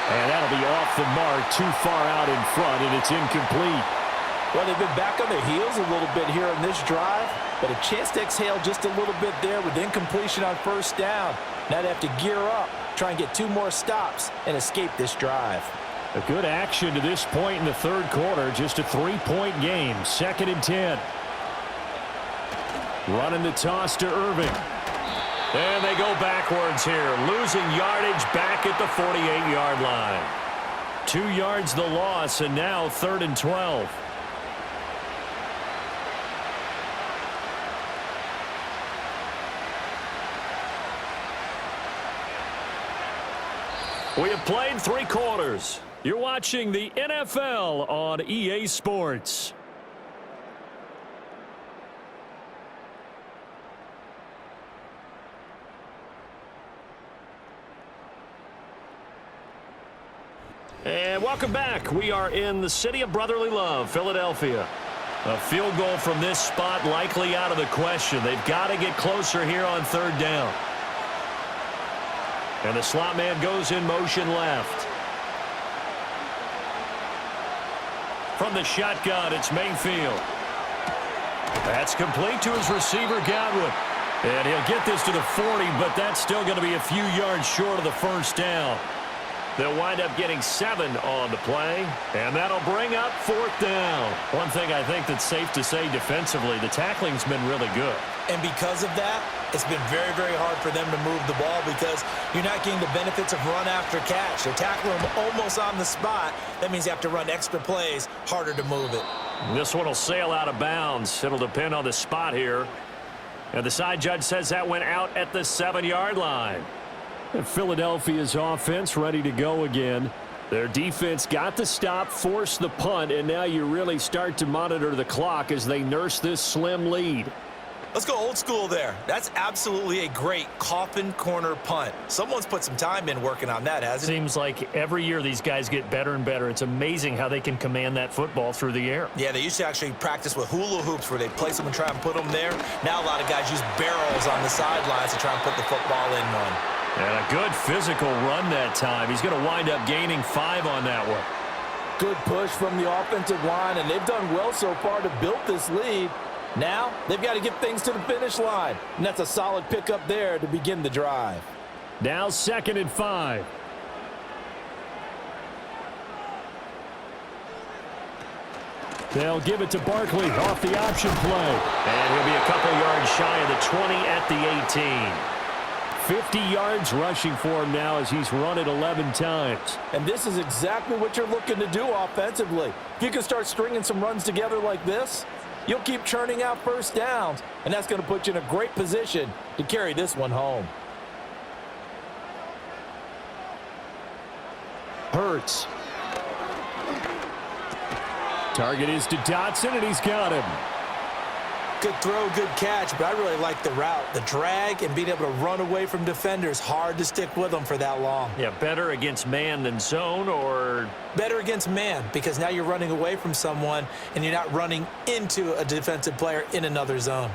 S2: And that'll be off the mark, too far out in front, and it's incomplete.
S3: Well, they've been back on their heels a little bit here on this drive, but a chance to exhale just a little bit there with incompletion on first down. Now they have to gear up, try and get 2 more stops, and escape this drive.
S2: A good action to this point in the 3rd quarter, just a 3-point game, 2nd and 10. Running the toss to Irving. And they go backwards here, losing yardage back at the 48-yard line. 2 yards the loss, and now 3rd and 12. We have played 3 quarters. You're watching the NFL on EA Sports. And welcome back. We are in the city of brotherly love, Philadelphia. A field goal from this spot likely out of the question. They've got to get closer here on 3rd down. And the slot man goes in motion left. From the shotgun, it's Mayfield. That's complete to his receiver, Godwin. And he'll get this to the 40, but that's still going to be a few yards short of the first down. They'll wind up getting 7 on the play, and that'll bring up 4th down. One thing I think that's safe to say defensively, the tackling's been really good.
S3: And because of that, it's been very, very hard for them to move the ball because you're not getting the benefits of run after catch. They're tackling them almost on the spot. That means you have to run extra plays, harder to move it.
S2: This one will sail out of bounds. It'll depend on the spot here. And the side judge says that went out at the 7-yard line. And Philadelphia's offense ready to go again. Their defense got the stop, forced the punt, and now you really start to monitor the clock as they nurse this slim lead.
S3: Let's go old school there. That's absolutely a great coffin corner punt. Someone's put some time in working on that, hasn't it?
S5: Seems like every year these guys get better and better. It's amazing how they can command that football through the air.
S3: Yeah, they used to actually practice with hula hoops where they place them and try and put them there. Now a lot of guys use barrels on the sidelines to try and put the football in one.
S2: And a good physical run that time. He's going to wind up gaining 5 on that one.
S3: Good push from the offensive line, and they've done well so far to build this lead. Now, they've got to get things to the finish line, and that's a solid pickup there to begin the drive.
S2: Now 2nd and 5. They'll give it to Barkley off the option play. And he'll be a couple yards shy of the 20 at the 18. 50 yards rushing for him now as he's run it 11 times.
S3: And this is exactly what you're looking to do offensively. If you can start stringing some runs together like this, you'll keep churning out first downs, and that's going to put you in a great position to carry this one home.
S2: Hurts. Target is to Dotson, and he's got him.
S3: Good throw, good catch, but I really like the route. The drag and being able to run away from defenders, hard to stick with them for that long.
S5: Yeah, better against man than zone, or?
S3: Better against man, because now you're running away from someone and you're not running into a defensive player in another zone.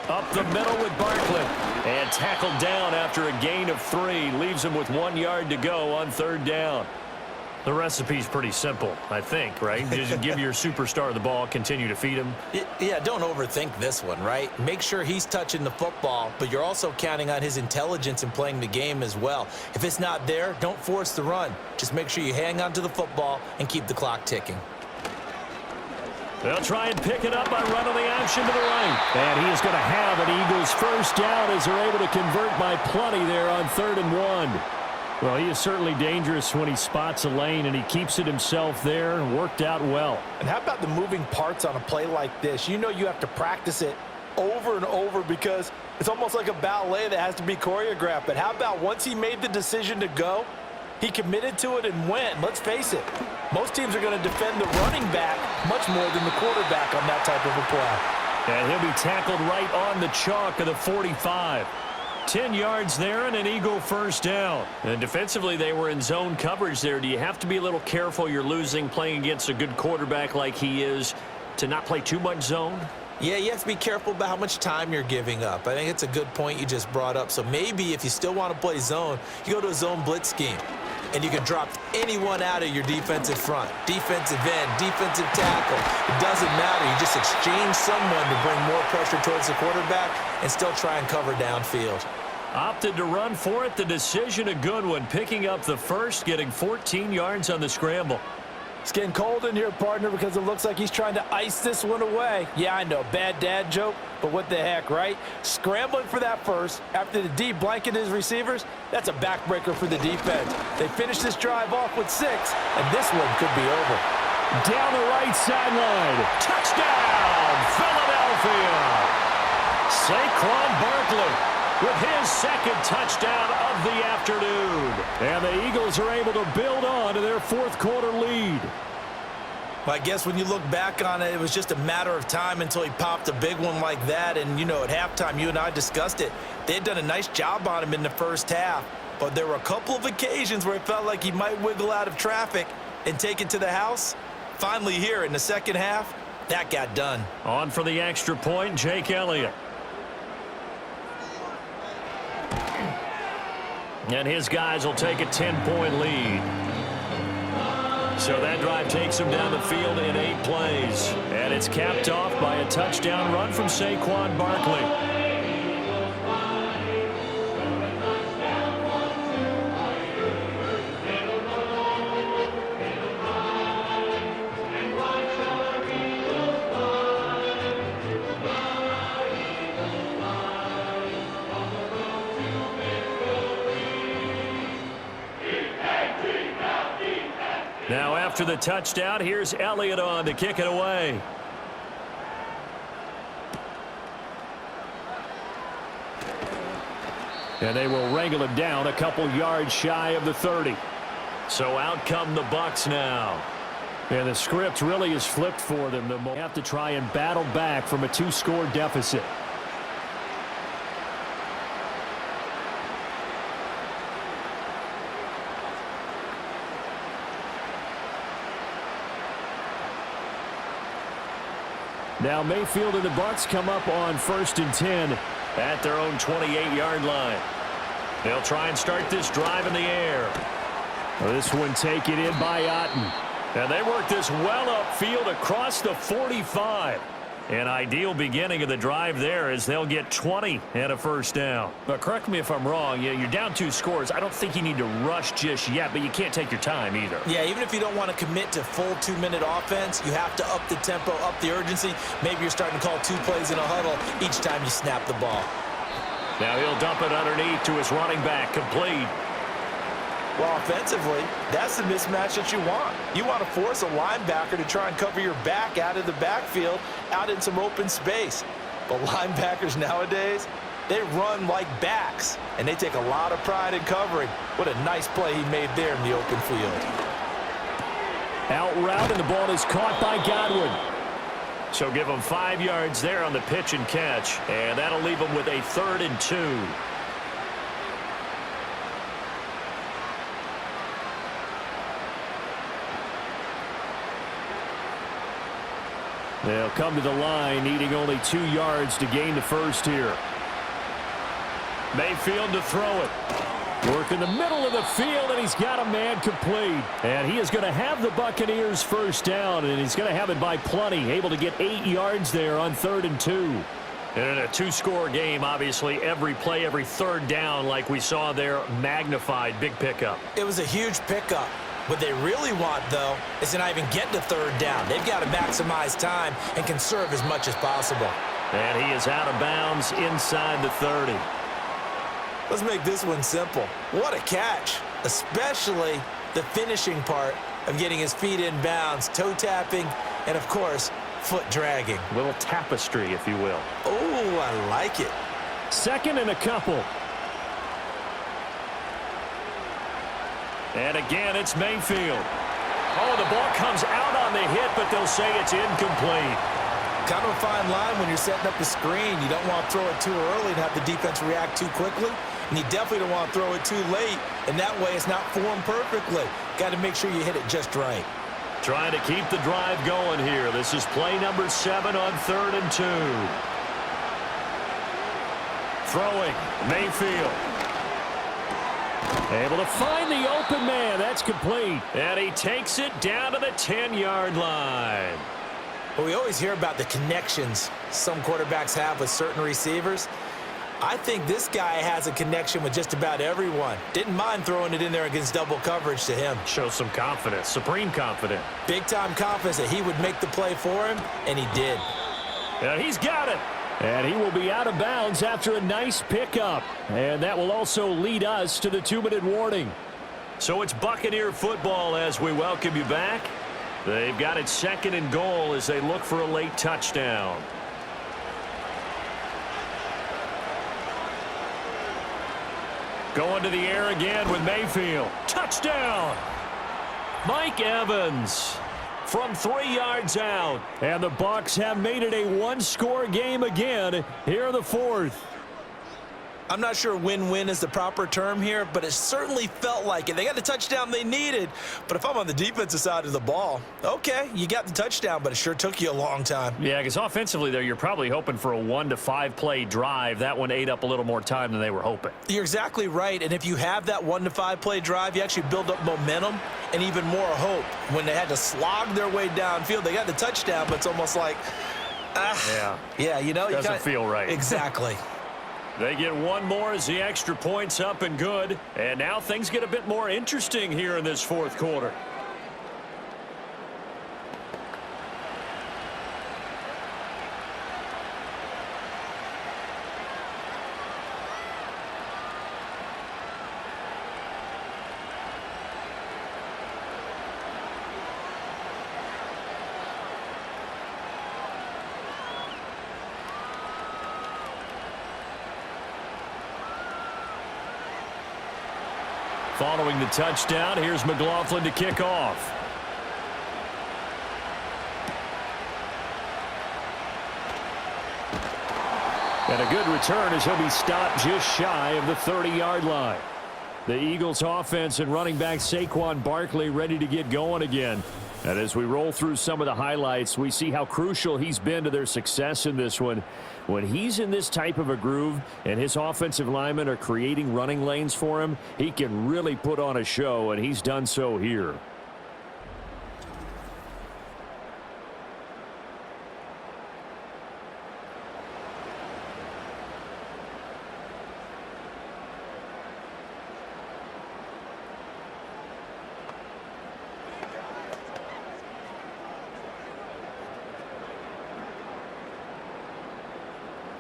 S2: Up the middle with Barkley. And tackled down after a gain of 3. Leaves him with 1 yard to go on 3rd down.
S5: The recipe's pretty simple, I think, right? Just give your superstar the ball, continue to feed him.
S3: Yeah, don't overthink this one, right? Make sure he's touching the football, but you're also counting on his intelligence in playing the game as well. If it's not there, don't force the run. Just make sure you hang on to the football and keep the clock ticking.
S2: They'll try and pick it up by running the option to the right. And he is going to have an Eagles first down as they're able to convert by plenty there on 3rd and 1. Well, he is certainly dangerous when he spots a lane, and he keeps it himself there. Worked out well.
S3: And how about the moving parts on a play like this? You know you have to practice it over and over because it's almost like a ballet that has to be choreographed. But how about once he made the decision to go, he committed to it and went. Let's face it, most teams are going to defend the running back much more than the quarterback on that type of a play.
S2: And he'll be tackled right on the chalk of the 45. 10 yards there and an Eagle first down.
S5: And defensively, they were in zone coverage there. Do you have to be a little careful you're losing playing against a good quarterback like he is to not play too much zone?
S3: Yeah, you have to be careful about how much time you're giving up. I think it's a good point you just brought up. So maybe if you still want to play zone, you go to a zone blitz scheme. And you can drop anyone out of your defensive front. Defensive end, defensive tackle. It doesn't matter. You just exchange someone to bring more pressure towards the quarterback and still try and cover downfield.
S2: Opted to run for it. The decision a good one. Picking up the first, getting 14 yards on the scramble.
S3: It's getting cold in here, partner, because it looks like he's trying to ice this one away. Yeah, I know, bad dad joke, but what the heck, right? Scrambling for that first after the D blanketed his receivers, that's a backbreaker for the defense. They finish this drive off with 6, and this one could be over.
S2: Down the right sideline. Touchdown, Philadelphia. Saquon Barkley with his 2nd touchdown of the afternoon. And the Eagles are able to build on to their 4th quarter lead.
S3: Well, I guess when you look back on it, it was just a matter of time until he popped a big one like that. And, you know, at halftime, you and I discussed it. They had done a nice job on him in the first half. But there were a couple of occasions where it felt like he might wiggle out of traffic and take it to the house. Finally here in the second half, that got done.
S2: On for the extra point, Jake Elliott. And his guys will take a 10-point lead. So that drive takes them down the field in 8 plays. And it's capped off by a touchdown run from Saquon Barkley. Now after the touchdown, here's Elliott on to kick it away. And they will wrangle it down a couple yards shy of the 30. So out come the Bucs now. And the script really is flipped for them. They'll have to try and battle back from a 2-score deficit. Now Mayfield and the Bucs come up on 1st and 10
S5: at their own 28-yard line. They'll try and start this drive in the air.
S2: Well, this one taken in by Otten.
S5: And they work this well upfield across the 45. An ideal beginning of the drive there as they'll get 20 and a first down. But correct me if I'm wrong. You're down 2 scores. I don't think you need to rush just yet, but you can't take your time either.
S3: Yeah, even if you don't want to commit to full 2-minute offense, you have to up the tempo, up the urgency. Maybe you're starting to call 2 plays in a huddle each time you snap the ball.
S5: Now he'll dump it underneath to his running back, complete.
S3: Well, offensively, that's the mismatch that you want. You want to force a linebacker to try and cover your back out of the backfield, out in some open space. But linebackers nowadays, they run like backs, and they take a lot of pride in covering. What a nice play he made there in the open field.
S2: Out route, and the ball is caught by Godwin.
S5: So give him 5 yards there on the pitch and catch, and that'll leave him with a 3rd and 2.
S2: They'll come to the line, needing only 2 yards to gain the first here.
S5: Mayfield to throw it.
S2: Work in the middle of the field, and he's got a man complete. And he is going to have the Buccaneers first down, and he's going to have it by plenty. Able to get 8 yards there on 3rd and 2.
S5: And in a 2-score game, obviously, every play, every 3rd down, like we saw there, magnified. Big pickup.
S3: It was a huge pickup. What they really want, though, is to not even get to 3rd down. They've got to maximize time and conserve as much as possible.
S5: And he is out of bounds inside the 30.
S3: Let's make this one simple. What a catch, especially the finishing part of getting his feet in bounds, toe tapping, and, of course, foot dragging.
S5: A little tapestry, if you will.
S3: Oh, I like it.
S2: 2nd and a couple.
S5: And again, it's Mayfield. Oh, the ball comes out on the hit, but they'll say it's incomplete.
S3: Kind of a fine line when you're setting up the screen. You don't want to throw it too early and have the defense react too quickly. And you definitely don't want to throw it too late, and that way it's not formed perfectly. Got to make sure you hit it just right.
S5: Trying to keep the drive going here. This is play number 7 on 3rd and 2. Throwing, Mayfield.
S2: Able to find the open man. That's complete.
S5: And he takes it down to the 10-yard line.
S3: Well, we always hear about the connections some quarterbacks have with certain receivers. I think this guy has a connection with just about everyone. Didn't mind throwing it in there against double coverage to him.
S5: Shows some confidence, supreme confidence.
S3: Big-time confidence that he would make the play for him, and he did.
S5: And he's got it.
S2: And he will be out of bounds after a nice pickup. And that will also lead us to the 2-minute warning.
S5: So it's Buccaneer football as we welcome you back. They've got it 2nd and goal as they look for a late touchdown. Going to the air again with Mayfield. Touchdown! Mike Evans from 3 yards out.
S2: And the Bucs have made it a 1-score game again here in the 4th.
S3: I'm not sure win-win is the proper term here, but it certainly felt like it. They got the touchdown they needed, but if I'm on the defensive side of the ball, okay, you got the touchdown, but it sure took you a long time.
S5: Yeah, because offensively there, you're probably hoping for a 1 to 5 play drive. That one ate up a little more time than they were hoping.
S3: You're exactly right, and if you have that 1 to 5 play drive, you actually build up momentum and even more hope. When they had to slog their way downfield, they got the touchdown, but it's almost like, yeah, you know,
S5: doesn't feel right.
S3: Exactly.
S5: They get one more as the extra point's up and good. And now things get a bit more interesting here in this 4th quarter. Following the touchdown, here's McLaughlin to kick off.
S2: And a good return as he'll be stopped just shy of the 30-yard line. The Eagles offense and running back Saquon Barkley ready to get going again. And as we roll through some of the highlights, we see how crucial he's been to their success in this one. When he's in this type of a groove and his offensive linemen are creating running lanes for him, he can really put on a show, and he's done so here.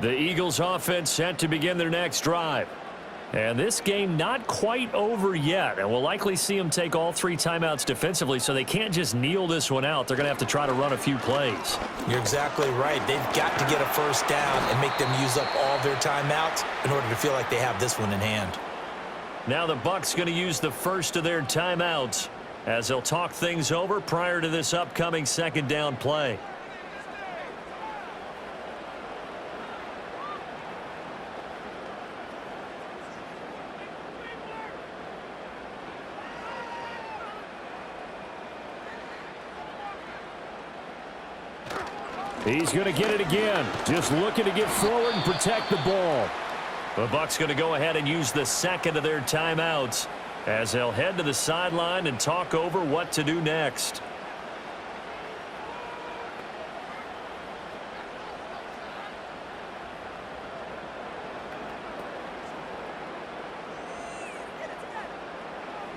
S2: The Eagles offense set to begin their next drive. And this game not quite over yet. And we'll likely see them take all 3 timeouts defensively, so they can't just kneel this one out. They're going to have to try to run a few plays.
S3: You're exactly right. They've got to get a first down and make them use up all their timeouts in order to feel like they have this one in hand.
S5: Now the Bucs going to use the first of their timeouts as they'll talk things over prior to this upcoming second down play.
S2: He's going to get it again. Just looking to get forward and protect the ball.
S5: The Bucs going to go ahead and use the second of their timeouts as they'll head to the sideline and talk over what to do next.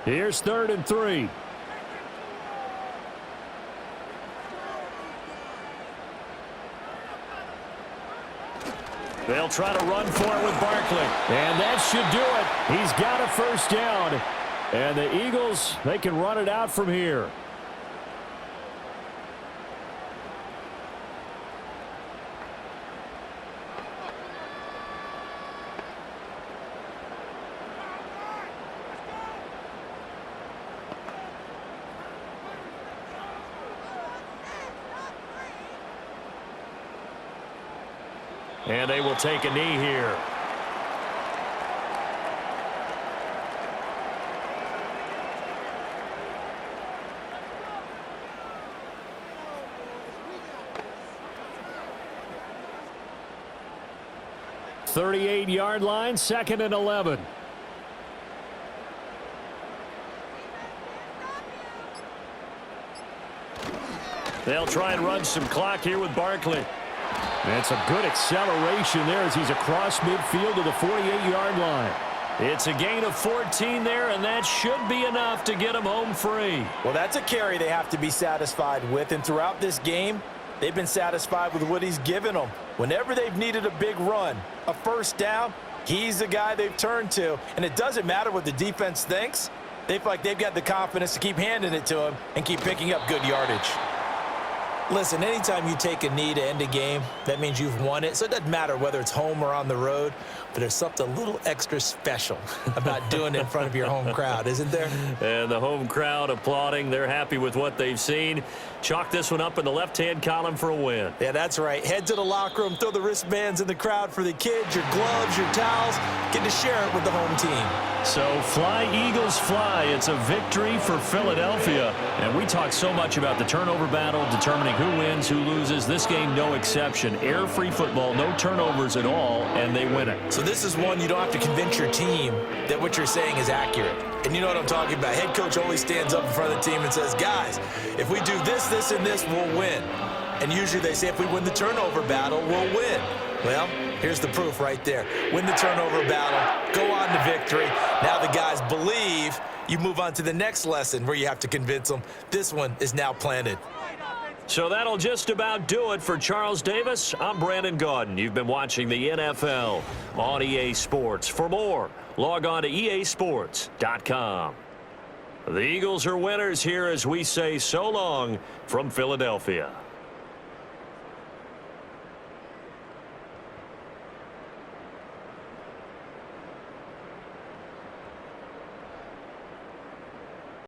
S2: Here's 3rd and 3.
S5: They'll try to run for it with Barkley.
S2: And that should do it. He's got a first down. And the Eagles, they can run it out from here.
S5: And they will take a knee here.
S2: .38-yard line, 2nd and 11.
S5: They'll try and run some clock here with Barkley.
S2: That's a good acceleration there as he's across midfield to the 48-yard line.
S5: It's a gain of 14 there, and that should be enough to get him home free.
S3: Well, that's a carry they have to be satisfied with, and throughout this game, they've been satisfied with what he's given them. Whenever they've needed a big run, a first down, he's the guy they've turned to, and it doesn't matter what the defense thinks. They feel like they've got the confidence to keep handing it to him and keep picking up good yardage. Listen, anytime you take a knee to end a game, that means you've won it. So it doesn't matter whether it's home or on the road, but there's something a little extra special about doing it in front of your home crowd, isn't there?
S5: And the home crowd applauding. They're happy with what they've seen. Chalk this one up in the left-hand column for a win.
S3: Yeah, that's right. Head to the locker room, throw the wristbands in the crowd for the kids, your gloves, your towels. Get to share it with the home team.
S5: So fly, Eagles, fly. It's a victory for Philadelphia. And we talk so much about the turnover battle, determining who wins, who loses. This game, no exception. Air-free football, no turnovers at all, and they win it.
S3: So this is one you don't have to convince your team that what you're saying is accurate. And you know what I'm talking about. Head coach always stands up in front of the team and says, guys, if we do this, this, and this, we'll win. And usually they say if we win the turnover battle, we'll win. Well, here's the proof right there. Win the turnover battle, go on to victory. Now the guys believe. You move on to the next lesson where you have to convince them. This one is now planted.
S5: So that'll just about do it for Charles Davis. I'm Brandon Gaudin. You've been watching the NFL on EA Sports. For more, log on to easports.com. The Eagles are winners here as we say so long from Philadelphia.